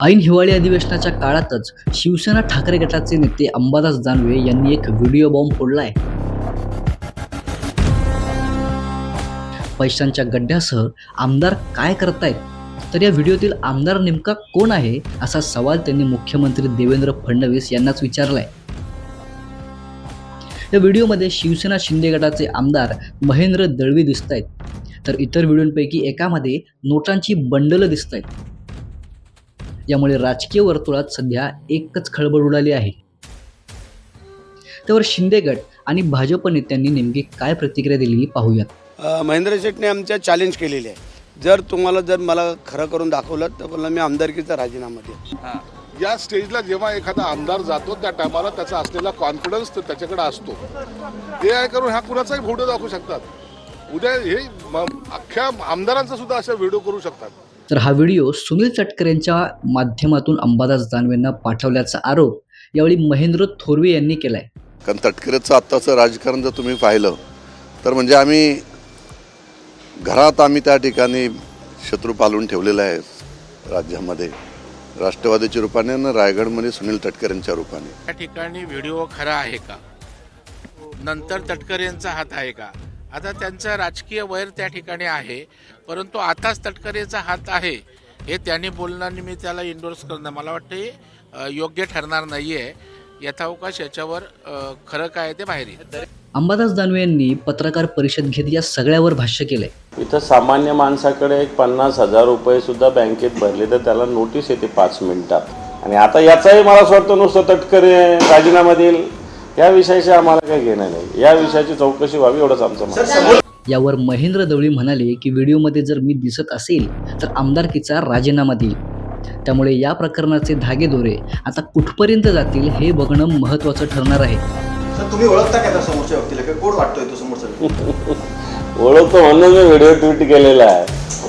ऐन हिवाळी अधिवेशनाच्या काळातच शिवसेना ठाकरे गटाचे नेते अंबादास दानवे यांनी एक व्हिडिओ बॉम्ब फोडलाय। पैशांच्या गड्ड्यासह आमदार काय करतायत, तर या व्हिडिओतील आमदार नेमका कोण आहे असा सवाल त्यांनी मुख्यमंत्री देवेंद्र फडणवीस यांनाच विचारलाय। या व्हिडिओमध्ये शिवसेना शिंदे गटाचे आमदार महेंद्र दळवी दिसतायत, तर इतर व्हिडिओंपैकी एकामध्ये नोटांची बंडलं दिसतायत। यामुळे राजकीय वर्तुळात सध्या एकच खळबळ उडाली आहे। त्यावर शिंदे गट आणि भाजप नेत्यांनी नेमकी काय प्रतिक्रिया दिली पाहूयात। महेंद्र शेटने आमच्या चॅलेंज केलेले आहे, जर मला खरं करून दाखवलं तर मला मी आमदारकीचा राजीनामा देईन। या स्टेजला जेव्हा एखादा आमदार जातो त्या टायमाला त्याचा असलेला कॉन्फिडन्स त्याच्याकडे असतो, ते आहे करून ह्या कुणाचाही व्हिडिओ दाखवू शकतात। उद्या हे अख्ख्या आमदारांचा सुद्धा असा व्हिडिओ करू शकतात। तर हा व्हिडिओ सुनील तटकर यांच्या माध्यमातून अंबादास दानवेंना पाठवल्याचा आरोप यावेळी महेंद्र थोरवे यांनी केलाय। कारण तटकरेचं आत्ताचं राजकारण जर तुम्ही पाहिलं तर म्हणजे आम्ही त्या ठिकाणी शत्रू पालवून ठेवलेला आहे राज्यामध्ये, राष्ट्रवादीच्या रूपाने आणि रायगडमध्ये सुनील तटकर यांच्या रूपाने। त्या ठिकाणी व्हिडिओ खरा आहे का, नंतर तटकर यांचा हात आहे का? आता त्यांचं राजकीय वैर त्या ठिकाणी आहे, परंतु आताच तटकरेचा हात आहे हे त्यांनी बोलण्याने मी त्याला इंडोर्स करणं मला वाटते योग्य ठरणार नाहीये। यथावकाश याच्यावर खरं काय ते बाहेर येईल। अंबादास दानवे यांनी पत्रकार परिषद घेत या सगळ्यावर भाष्य केलंय। इथं सामान्य माणसाकडे 50,000 रुपये सुद्धा बँकेत भरले तर त्याला नोटीस येते 5 मिनिटात। आणि आता याचाही मला असं वाटतं नुसतं तटकरे राजीनामा देईल या विषयाशी आम्हाला काही घेणं नाही, या विषयाची चौकशी व्हावी एवढंच आमचं मत। यावर महेंद्र दळवी म्हणाले की व्हिडिओमध्ये जर मी दिसत असेल तर आमदारकीचा राजीनामा देईल। त्यामुळे या प्रकरणाचे धागेदोरे आता कुठपर्यंत जातील हे बघणं महत्त्वाचं ठरणार आहे। सर, तुम्ही ओळखता का त्या समोरच्या व्यक्तीला? कोण वाटतोय तो समोरचा? ओळखतो म्हणून मी व्हिडिओ ट्विट केलेला आहे।